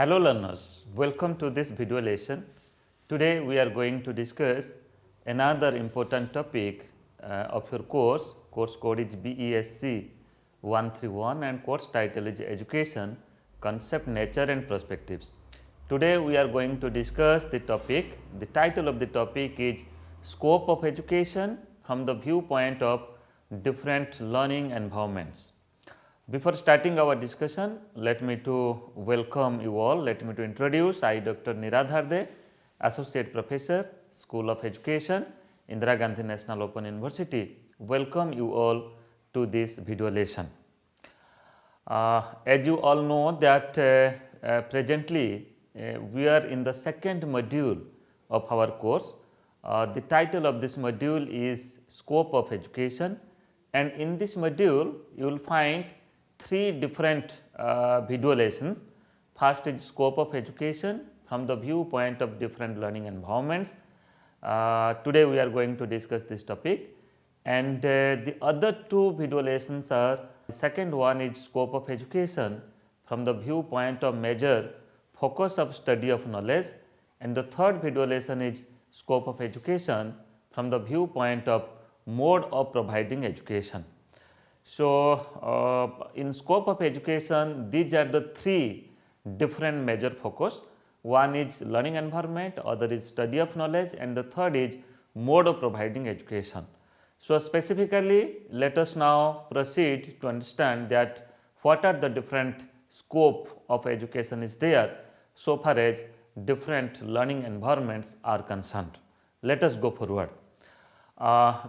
Hello learners, welcome to this video lesson. Today we are going to discuss another important topic of your course. Course code is BESC 131 and course title is Education, Concept, Nature and Perspectives. Today we are going to discuss the topic. The title of the topic is Scope of Education from the Viewpoint of Different Learning Environments. Before starting our discussion, let me to welcome you all. Let me to introduce I Dr. Niradhar, Associate Professor, School of Education, Indira Gandhi National Open University. Welcome you all to this video lesson. As you all know that presently we are in the second module of our course. The title of this module is Scope of Education, and in this module you will find three different video lessons. First is Scope of Education from the viewpoint of different learning environments. Today we are going to discuss this topic, and the other two video lessons are, the second one is Scope of Education from the viewpoint of measure focus of study of knowledge, and the third video lesson is Scope of Education from the viewpoint of mode of providing education. So, in scope of education, these are the three different major focus. One is learning environment, other is study of knowledge, and the third is mode of providing education. So, specifically let us now proceed to understand that what are the different scope of education is there so far as different learning environments are concerned. Let us go forward.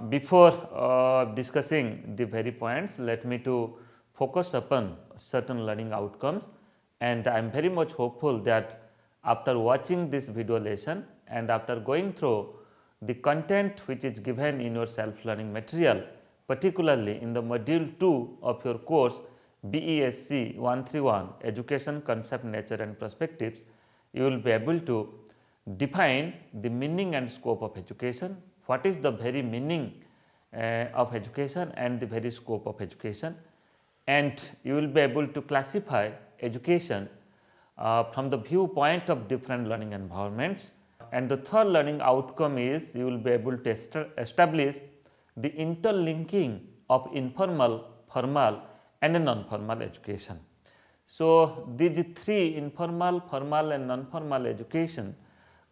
Before discussing the very points, let me to focus upon certain learning outcomes, and I am very much hopeful that after watching this video lesson and after going through the content which is given in your self learning material, particularly in the module 2 of your course BESC 131 Education, Concept, Nature and Perspectives, you will be able to define the meaning and scope of education. What is the very meaning of education and the very scope of education, and you will be able to classify education from the viewpoint of different learning environments. And the third learning outcome is you will be able to establish the interlinking of informal, formal and non-formal education. So, these three, informal, formal and non-formal education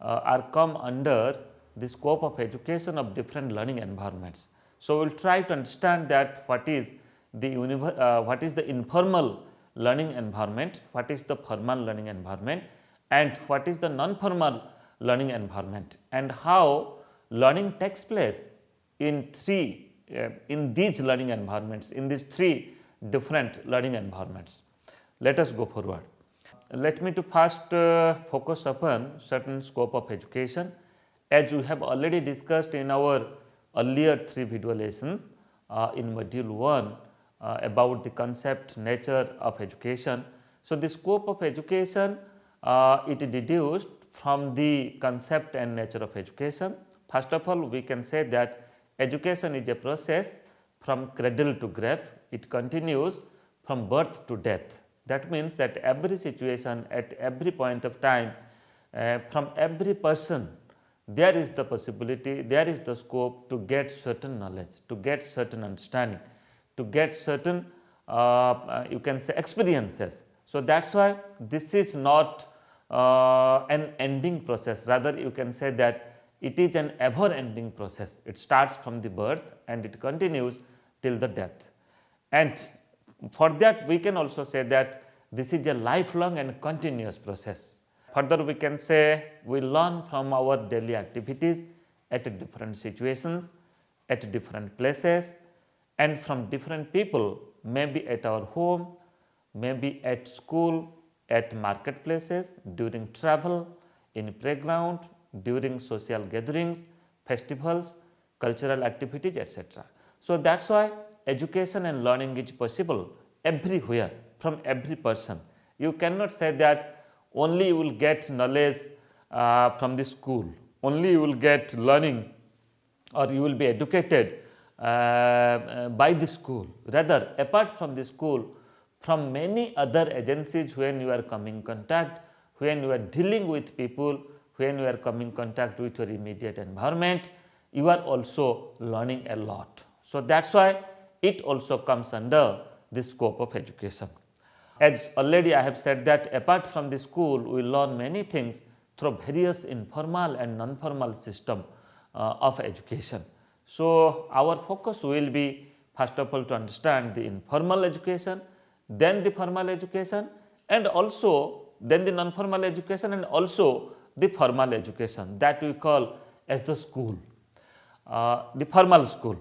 are come under the scope of education of different learning environments. So, we will try to understand that what is the informal learning environment, what is the formal learning environment, and what is the non-formal learning environment, and how learning takes place in these learning environments, in these three different learning environments. Let us go forward. Let me to first focus upon certain scope of education. As we have already discussed in our earlier three video lessons in module 1 about the concept, nature of education. So, the scope of education it is deduced from the concept and nature of education. First of all, we can say that education is a process from cradle to grave. It continues from birth to death. That means that every situation at every point of time from every person, there is the possibility, there is the scope to get certain knowledge, to get certain understanding, to get certain you can say experiences. So, that is why this is not an ending process, rather you can say that it is an ever ending process. It starts from the birth and it continues till the death, and for that we can also say that this is a lifelong and continuous process. Further, we can say we learn from our daily activities at different situations, at different places, and from different people, maybe at our home, maybe at school, at marketplaces, during travel, in playground, during social gatherings, festivals, cultural activities, etc. So, that is why education and learning is possible everywhere, from every person. You cannot say that only you will get knowledge from the school, only you will get learning or you will be educated by the school. Rather, apart from the school, from many other agencies when you are coming in contact, when you are dealing with people, when you are coming in contact with your immediate environment, you are also learning a lot. So, that is why it also comes under the scope of education. As already I have said that apart from the school, we learn many things through various informal and non-formal system of education. So, our focus will be first of all to understand the informal education, then the formal education, and also then the non-formal education, and also the formal education that we call as the school, the formal school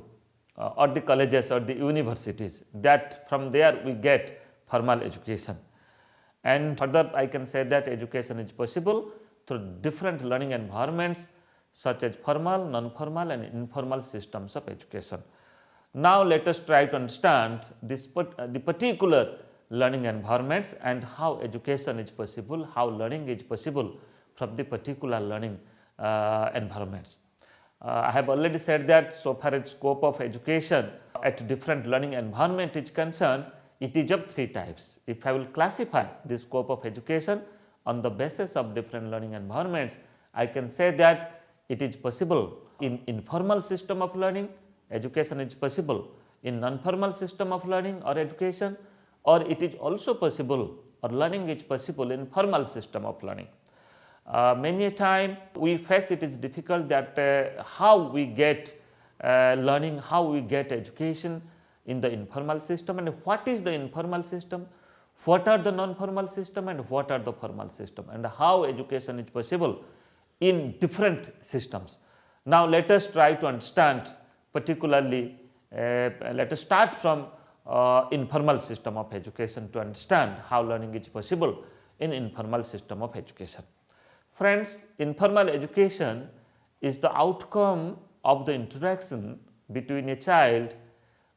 or the colleges or the universities, that from there we get formal education. And further I can say that education is possible through different learning environments such as formal, non-formal and informal systems of education. Now, let us try to understand the particular learning environments and how education is possible, how learning is possible from the particular learning environments. I have already said that so far as scope of education at different learning environment is concerned, it is of three types. If I will classify the scope of education on the basis of different learning environments, I can say that it is possible in informal system of learning, education is possible in non-formal system of learning or education, or it is also possible or learning is possible in formal system of learning. Many a time we face it is difficult that how we get learning, how we get education in the informal system, and what is the informal system, what are the non-formal system and what are the formal system, and how education is possible in different systems. Now, let us try to understand particularly, let us start from informal system of education to understand how learning is possible in informal system of education. Friends, informal education is the outcome of the interaction between a child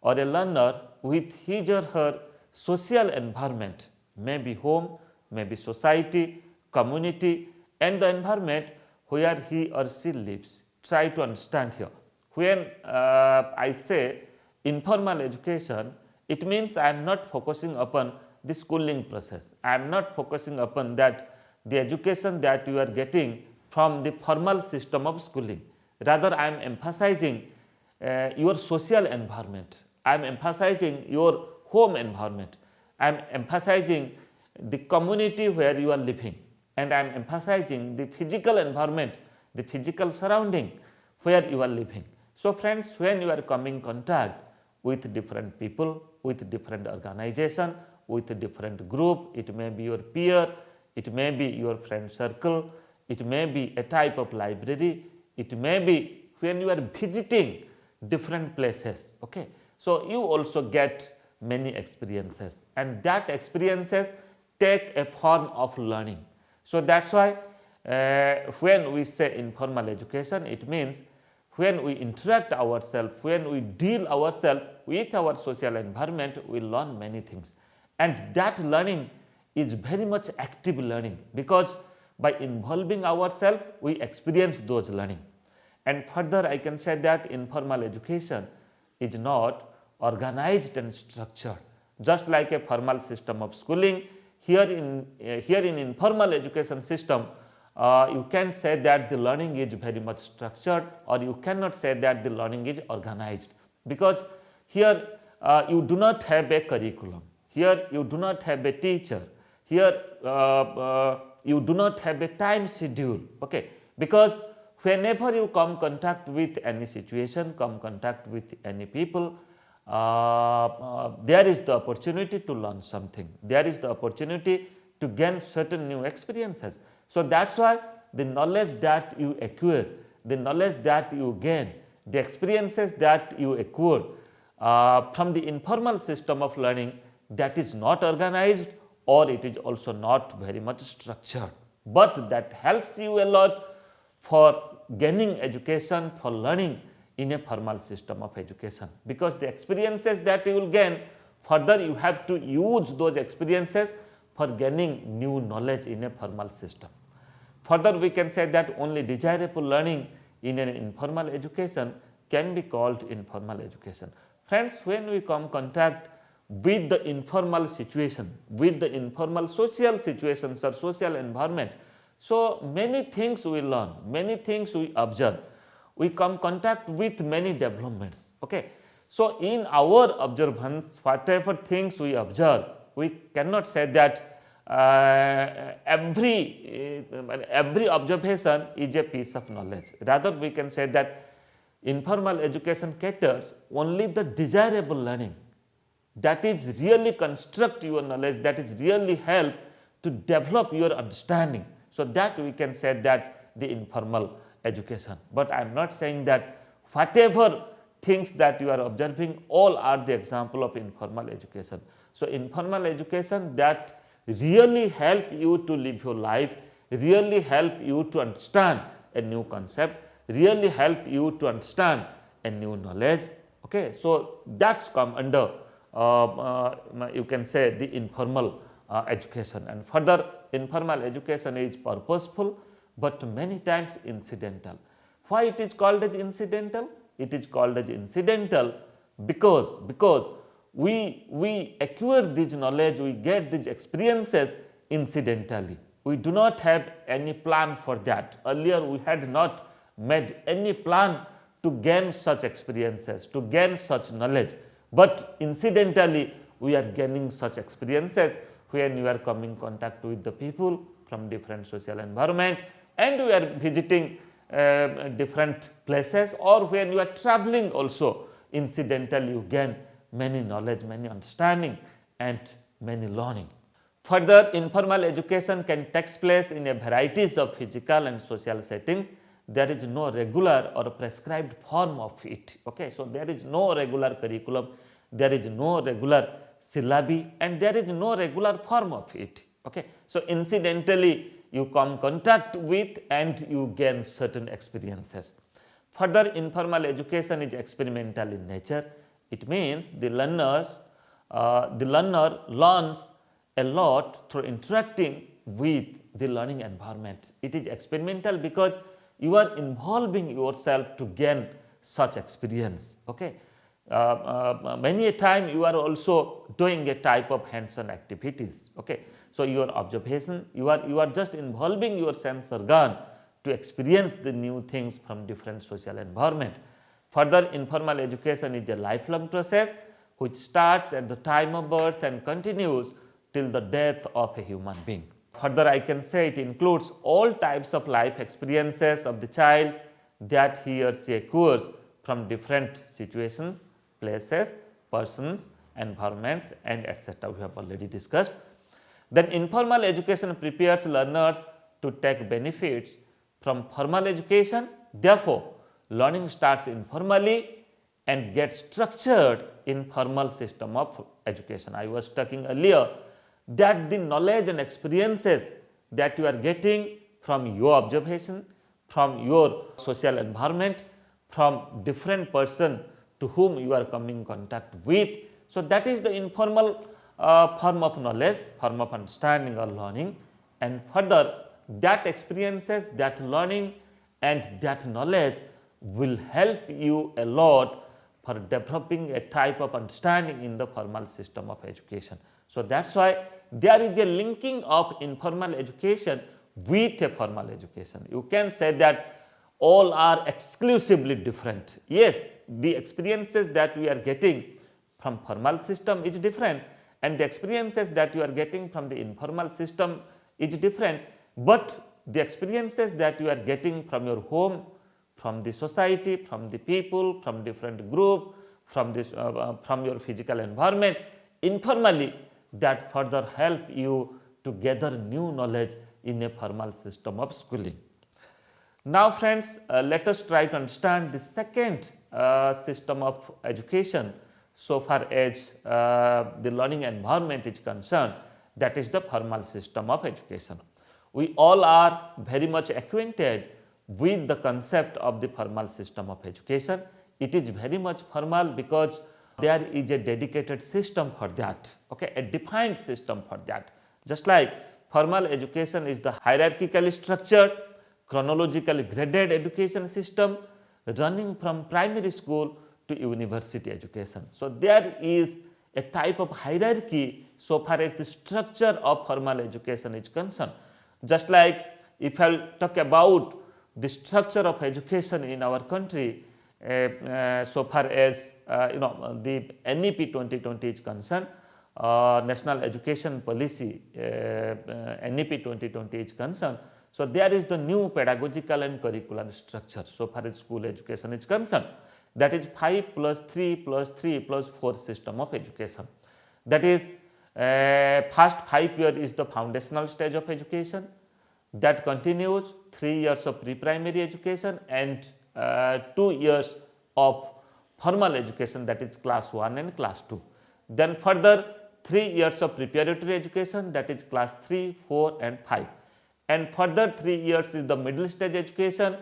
or a learner with his or her social environment, maybe home, maybe society, community, and the environment where he or she lives. Try to understand here. When I say informal education, it means I am not focusing upon the schooling process. I am not focusing upon that the education that you are getting from the formal system of schooling. Rather, I am emphasizing your social environment. I am emphasizing your home environment. I am emphasizing the community where you are living, and I am emphasizing the physical environment, the physical surrounding where you are living. So, friends, when you are coming in contact with different people, with different organization, with a different group, it may be your peer, it may be your friend circle, it may be a type of library, it may be when you are visiting different places. Okay. So, you also get many experiences, and that experiences take a form of learning. So, that is why when we say informal education, it means when we interact ourselves, when we deal ourselves with our social environment, we learn many things, and that learning is very much active learning, because by involving ourselves we experience those learning. And further I can say that informal education is not organized and structured, just like a formal system of schooling. Here in informal education system, you can say that the learning is very much structured, or you cannot say that the learning is organized, because here you do not have a curriculum, here you do not have a teacher, here you do not have a time schedule. Okay. Because whenever you come contact with any situation, come contact with any people, there is the opportunity to learn something, there is the opportunity to gain certain new experiences. So, that is why the knowledge that you acquire, the knowledge that you gain, the experiences that you acquire from the informal system of learning, that is not organized, or it is also not very much structured, but that helps you a lot for gaining education, for learning in a formal system of education, because the experiences that you will gain, further you have to use those experiences for gaining new knowledge in a formal system. Further, we can say that only desirable learning in an informal education can be called informal education. Friends, when we come contact with the informal situation, with the informal social situations or social environment. So many things we learn, many things we observe, we come contact with many developments. Okay. So in our observance, whatever things we observe, we cannot say that every observation is a piece of knowledge. Rather, we can say that informal education caters only the desirable learning, that is really construct your knowledge, that is really help to develop your understanding. So that we can say that the informal education. But I am not saying that whatever things that you are observing all are the example of informal education. So informal education that really help you to live your life, really help you to understand a new concept, really help you to understand a new knowledge. Okay. So that's come under you can say the informal education. And further, informal education is purposeful but many times incidental. Why it is called as incidental? It is called as incidental because we acquire this knowledge, we get these experiences incidentally. We do not have any plan for that. Earlier we had not made any plan to gain such experiences, to gain such knowledge, but incidentally we are gaining such experiences when you are coming in contact with the people from different social environment and we are visiting different places, or when you are traveling also, incidentally you gain many knowledge, many understanding and many learning. Further, informal education can take place in a varieties of physical and social settings. There is no regular or prescribed form of it. Okay. So there is no regular curriculum, there is no regular syllabi and there is no regular form of it. Okay. So incidentally you come contact with and you gain certain experiences. Further, informal education is experimental in nature. It means the learner learns a lot through interacting with the learning environment. It is experimental because you are involving yourself to gain such experience. Okay. Many a time you are also doing a type of hands-on activities. Okay. So your observation, you are just involving your sense organ to experience the new things from different social environment. Further, informal education is a lifelong process which starts at the time of birth and continues till the death of a human being. Further, I can say it includes all types of life experiences of the child that he or she acquires from different situations, places, persons, environments and etc. we have already discussed. Then informal education prepares learners to take benefits from formal education. Therefore, learning starts informally and gets structured in formal system of education. I was talking earlier that the knowledge and experiences that you are getting from your observation, from your social environment, from different person to whom you are coming in contact with. So that is the informal form of knowledge, form of understanding or learning, and further that experiences, that learning and that knowledge will help you a lot for developing a type of understanding in the formal system of education. So that is why there is a linking of informal education with a formal education. You can say that all are exclusively different. Yes, the experiences that we are getting from formal system is different and the experiences that you are getting from the informal system is different, but the experiences that you are getting from your home, from the society, from the people, from different group, from this from your physical environment informally, that further help you to gather new knowledge in a formal system of schooling. Now friends, let us try to understand the second system of education so far as the learning environment is concerned, that is the formal system of education. We all are very much acquainted with the concept of the formal system of education. It is very much formal because there is a dedicated system for that, okay, a defined system for that. Just like formal education is the hierarchically structured, chronologically graded education system running from primary school to university education. So there is a type of hierarchy so far as the structure of formal education is concerned. Just like if I talk about the structure of education in our country, so far as the NEP 2020 is concerned, National Education Policy NEP 2020 is concerned. So, there is the new pedagogical and curricular structure so far as school education is concerned, that is 5 plus 3 plus 3 plus 4 system of education. That is first 5 year is the foundational stage of education, that continues 3 years of pre-primary education and 2 years of formal education, that is class 1 and class 2. Then further 3 years of preparatory education, that is class 3, 4 and 5, and further 3 years is the middle stage education,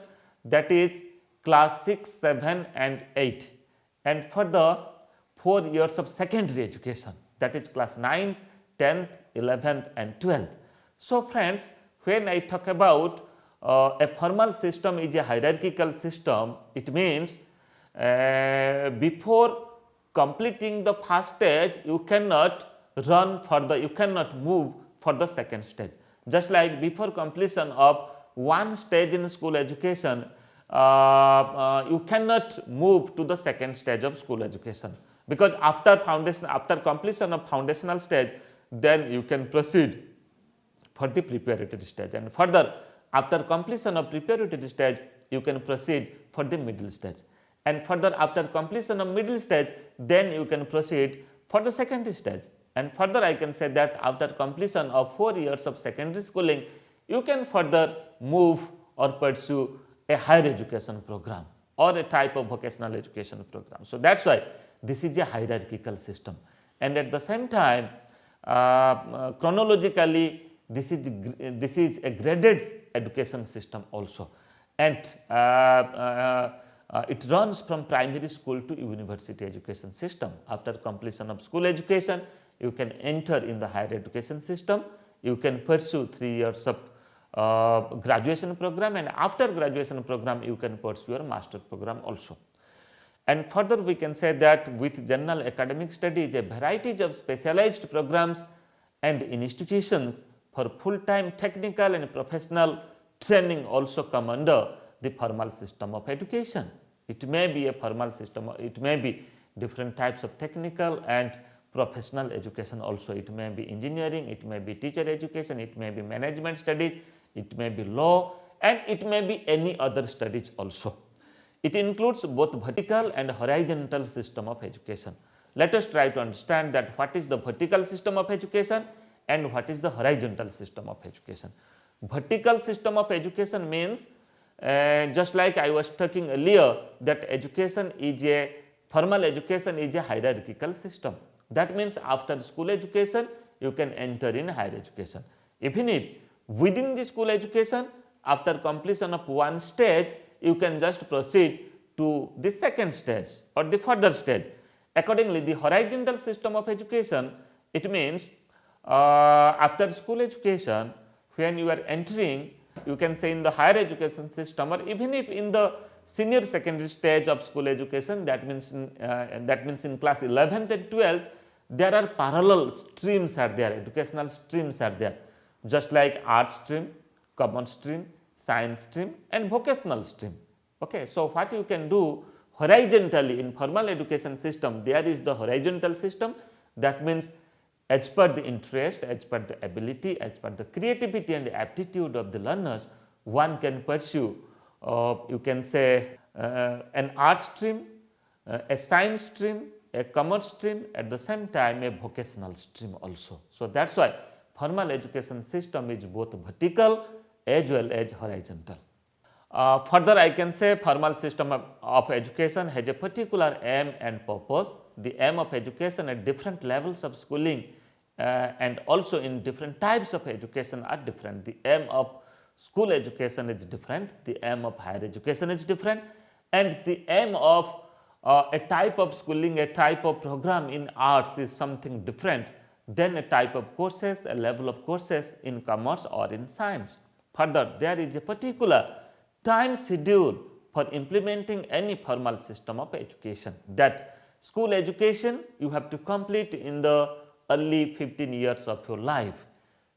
that is class 6, 7 and 8, and further 4 years of secondary education, that is class 9th, 10th, 11th and 12th. So, friends, when I talk about a formal system is a hierarchical system, it means before completing the first stage you cannot run further, you cannot move for the second stage. Just like before completion of one stage in school education, you cannot move to the second stage of school education, because after completion of foundational stage, then you can proceed for the preparatory stage, and further after completion of preparatory stage you can proceed for the middle stage, and further after completion of middle stage then you can proceed for the second stage, and further I can say that after completion of 4 years of secondary schooling you can further move or pursue a higher education program or a type of vocational education program. So, that is why this is a hierarchical system, and at the same time chronologically this is a graded education system also, and it runs from primary school to university education system. After completion of school education you can enter in the higher education system, you can pursue 3 years of graduation program, and after graduation program you can pursue your master program also. And further we can say that with general academic studies, a variety of specialized programs and institutions for full time technical and professional training also come under the formal system of education. It may be a formal system, it may be different types of technical and professional education also. It may be engineering, it may be teacher education, it may be management studies, it may be law, and it may be any other studies also. It includes both vertical and horizontal system of education. Let us try to understand that what is the vertical system of education and what is the horizontal system of education. Vertical system of education means just like I was talking earlier, that education is a formal education is a hierarchical system. That means after school education you can enter in higher education. Even if within the school education after completion of one stage you can just proceed to the second stage or the further stage. Accordingly, the horizontal system of education, it means after school education when you are entering, you can say in the higher education system, or even if in the senior secondary stage of school education, that means in class 11th and 12th, there are parallel streams are there, educational streams are there, just like art stream, commerce stream, science stream and vocational stream. Okay. So, what you can do horizontally in formal education system, there is the horizontal system, that means as per the interest, as per the ability, as per the creativity and aptitude of the learners, one can pursue you can say an art stream, a science stream, a commerce stream, at the same time a vocational stream also. So, that is why formal education system is both vertical as well as horizontal. Further I can say formal system of education has a particular aim and purpose. The aim of education at different levels of schooling and also in different types of education are different. The aim of school education is different, the aim of higher education is different, and the aim of a type of schooling, a type of program in arts is something different than a type of courses, a level of courses in commerce or in science. Further, there is a particular time schedule for implementing any formal system of education. That school education you have to complete in the early 15 years of your life.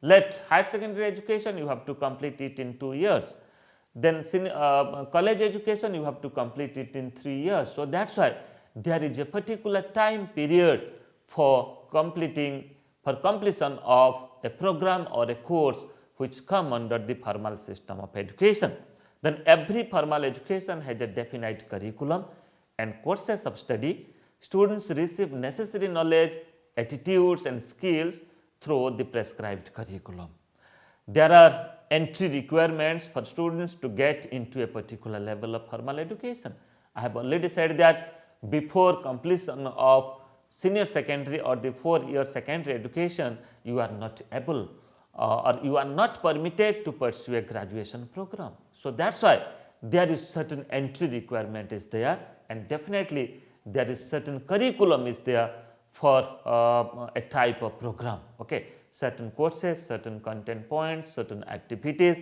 Let higher secondary education you have to complete it in 2 years. Then college education you have to complete it in 3 years. So, that is why there is a particular time period for completion of a program or a course which come under the formal system of education. Then every formal education has a definite curriculum and courses of study. Students receive necessary knowledge, attitudes and skills through the prescribed curriculum. There are entry requirements for students to get into a particular level of formal education. I have already said that before completion of senior secondary or the 4-year secondary education, you are not able or you are not permitted to pursue a graduation program. So, that is why there is certain entry requirement is there, and definitely there is certain curriculum is there for a type of program. Okay. Certain courses, certain content points, certain activities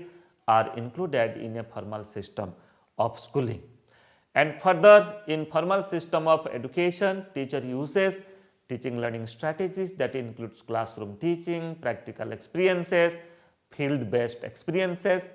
are included in a formal system of schooling. And further, in formal system of education, teacher uses teaching learning strategies that includes classroom teaching, practical experiences, field based experiences,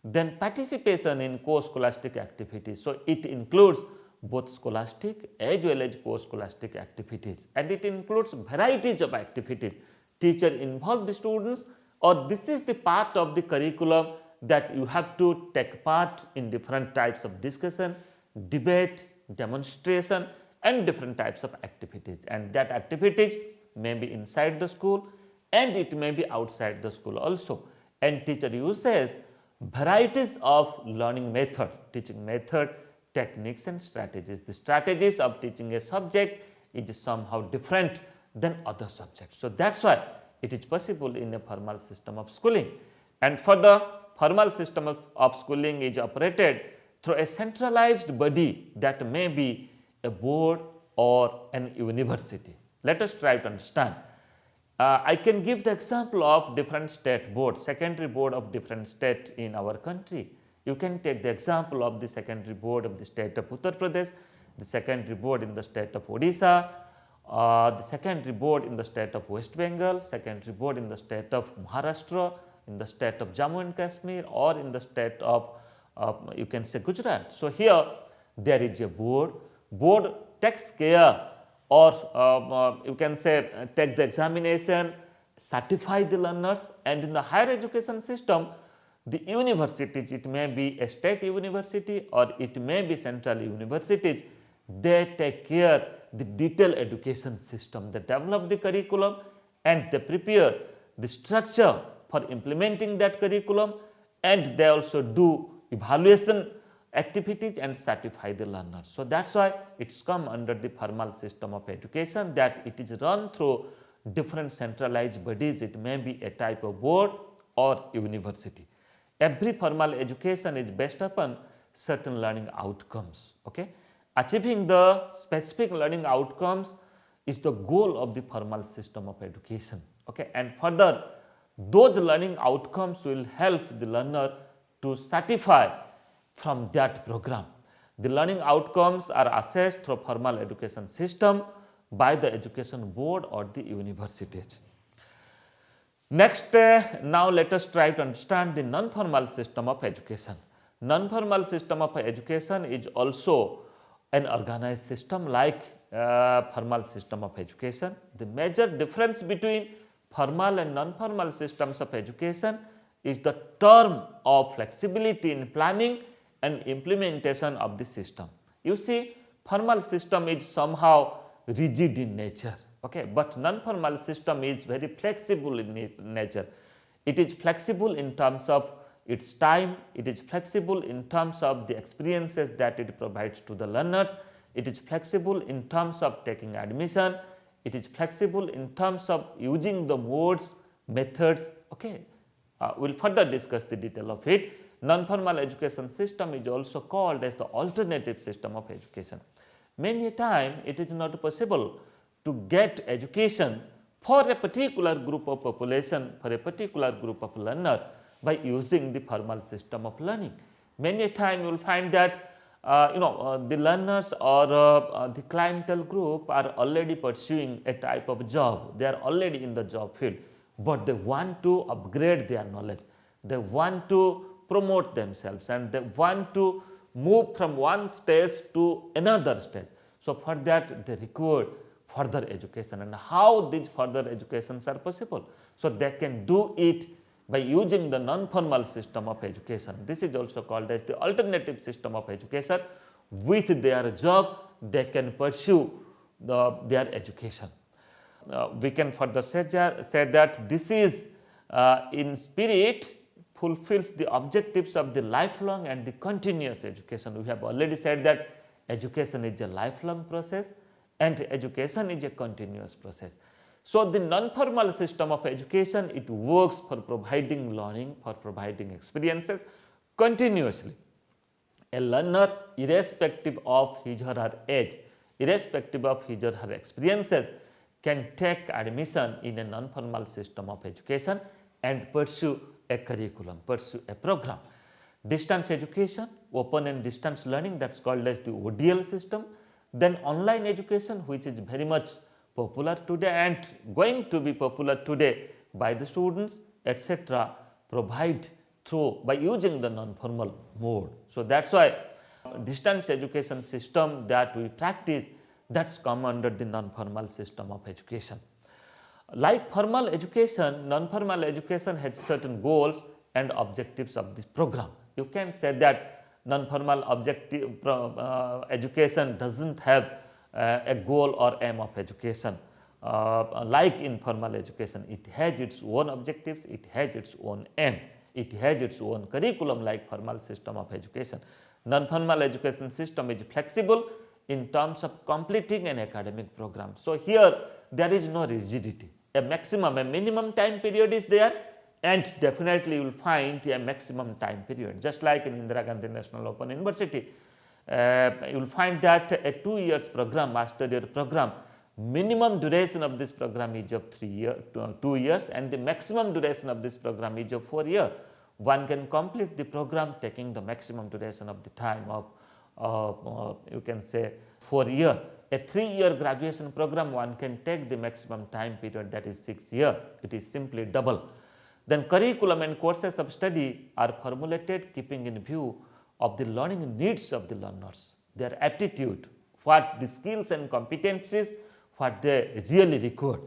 then participation in co-scholastic activities. So, it includes both scholastic as well as co-scholastic activities, and it includes varieties of activities. Teacher involve the students, or this is the part of the curriculum that you have to take part in different types of discussion, debate, demonstration and different types of activities, and that activities may be inside the school and it may be outside the school also. And teacher uses varieties of learning method, teaching method, techniques and strategies. The strategies of teaching a subject is somehow different than other subjects. So, that is why it is possible in a formal system of schooling. And for the formal system of schooling is operated through a centralized body that may be a board or an university. Let us try to understand. I can give the example of different state boards, secondary board of different states in our country. You can take the example of the secondary board of the state of Uttar Pradesh, the secondary board in the state of Odisha, the secondary board in the state of West Bengal, secondary board in the state of Maharashtra, in the state of Jammu and Kashmir, or in the state of you can say Gujarat. So, here there is a board takes care or you can say take the examination, certify the learners, and in the higher education system the universities, it may be a state university or it may be central universities, they take care the detailed education system, they develop the curriculum and they prepare the structure for implementing that curriculum, and they also do evaluation activities and certify the learners. So, that is why it is come under the formal system of education, that it is run through different centralized bodies, it may be a type of board or university. Every formal education is based upon certain learning outcomes. Okay? Achieving the specific learning outcomes is the goal of the formal system of education. Okay? And further, those learning outcomes will help the learner to certify from that program. The learning outcomes are assessed through formal education system by the education board or the universities. Next, now let us try to understand the non-formal system of education. Non-formal system of education is also an organized system like formal system of education. The major difference between formal and non-formal systems of education is the term of flexibility in planning and implementation of the system. You see, formal system is somehow rigid in nature, okay, but non-formal system is very flexible in nature. It is flexible in terms of its time, it is flexible in terms of the experiences that it provides to the learners, it is flexible in terms of taking admission, it is flexible in terms of using the modes, methods. Okay. We will further discuss the detail of it. Non-formal education system is also called as the alternative system of education. Many a time it is not possible to get education for a particular group of population, for a particular group of learner by using the formal system of learning. Many a time you will find that the learners or the clientele group are already pursuing a type of job, they are already in the job field, but they want to upgrade their knowledge, they want to promote themselves and they want to move from one stage to another stage. So, for that they require further education, and how these further educations are possible. So, they can do it by using the non-formal system of education. This is also called as the alternative system of education. With their job, they can pursue their education. We can further say that this is in spirit fulfills the objectives of the lifelong and the continuous education. We have already said that education is a lifelong process and education is a continuous process. So, the non-formal system of education, it works for providing learning, for providing experiences continuously. A learner, irrespective of his or her age, irrespective of his or her experiences, can take admission in a non-formal system of education and pursue a curriculum, pursue a program. Distance education, open and distance learning, that is called as the ODL system. Then online education, which is very much popular today and going to be popular today by the students, etc., provide through by using the non-formal mode. So, that is why distance education system that we practice, that is come under the non-formal system of education. Like formal education, non-formal education has certain goals and objectives of this program. You can say that non-formal education does not have a goal or aim of education like informal education. It has its own objectives, it has its own aim, it has its own curriculum like formal system of education. Non-formal education system is flexible in terms of completing an academic program. So, here there is no rigidity, a maximum, a minimum time period is there, and definitely you will find a maximum time period. Just like in Indira Gandhi National Open University, you will find that a 2 years program, master year program, minimum duration of this program is of 2 years and the maximum duration of this program is of 4 years. One can complete the program taking the maximum duration of the time of you can say 4 years. A 3-year graduation program, one can take the maximum time period, that is 6 years. It is simply double. Then curriculum and courses of study are formulated keeping in view of the learning needs of the learners, their aptitude, what the skills and competencies, what they really require.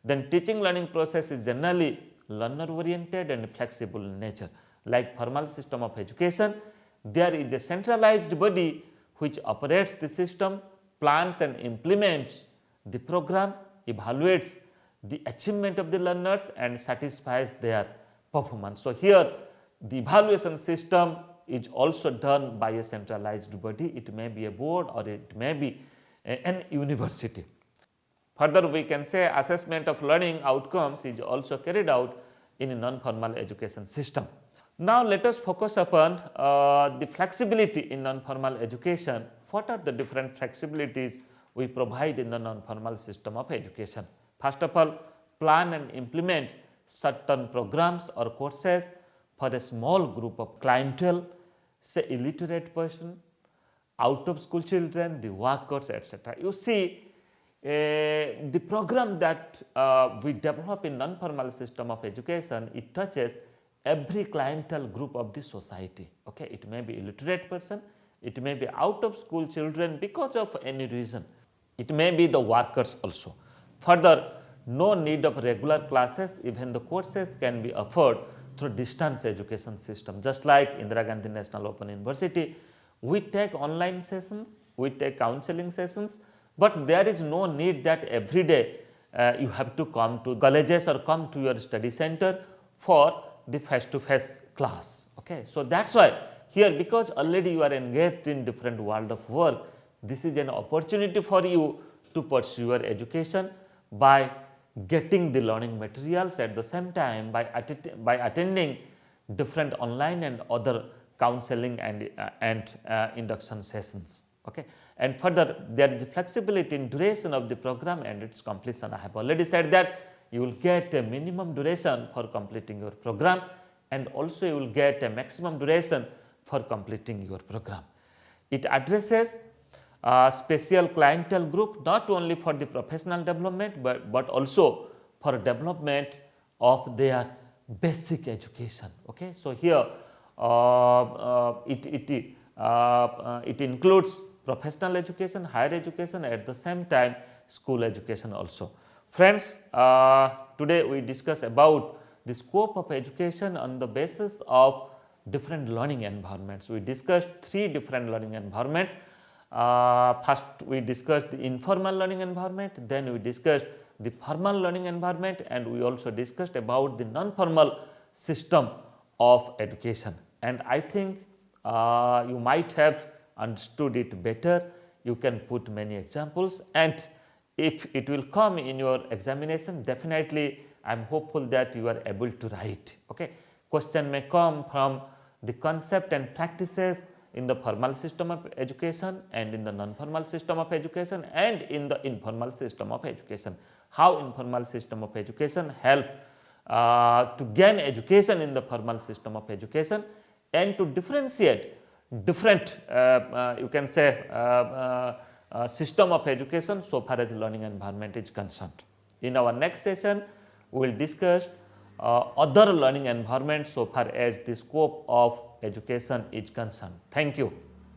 Then teaching learning process is generally learner oriented and flexible in nature. Like formal system of education, there is a centralized body which operates the system, plans and implements the program, evaluates the achievement of the learners and satisfies their performance. So, here the evaluation system is also done by a centralized body. It may be a board or it may be an university. Further, we can say assessment of learning outcomes is also carried out in a non-formal education system. Now, let us focus upon the flexibility in non-formal education. What are the different flexibilities we provide in the non-formal system of education? First of all, plan and implement certain programs or courses for a small group of clientele, say illiterate person, out of school children, the workers, etc. You see, the program that we develop in non-formal system of education, it touches every clientele group of the society. Okay, it may be illiterate person, it may be out of school children because of any reason, it may be the workers also. Further, no need of regular classes, even the courses can be offered through distance education system. Just like Indira Gandhi National Open University, we take online sessions, we take counseling sessions, but there is no need that every day you have to come to colleges or come to your study center for the face-to-face class. Okay. So, that is why here, because already you are engaged in different world of work, this is an opportunity for you to pursue your education by getting the learning materials, at the same time by attending different online and other counseling and induction sessions. Okay. And further, there is flexibility in duration of the program and its completion. I have already said that you will get a minimum duration for completing your program and also you will get a maximum duration for completing your program. It addresses special clientele group not only for the professional development, but also for development of their basic education. Okay. So, here it includes professional education, higher education, at the same time school education also. Friends, today we discuss about the scope of education on the basis of different learning environments. We discussed 3 different learning environments. First we discussed the informal learning environment, then we discussed the formal learning environment, and we also discussed about the non-formal system of education. And I think you might have understood it better. You can put many examples, and if it will come in your examination, definitely I am hopeful that you are able to write. Okay. Question may come from the concept and practices in the formal system of education and in the non-formal system of education and in the informal system of education. How informal system of education help to gain education in the formal system of education and to differentiate different you can say system of education so far as learning environment is concerned. In our next session, we will discuss other learning environments so far as the scope of education is concerned. Thank you.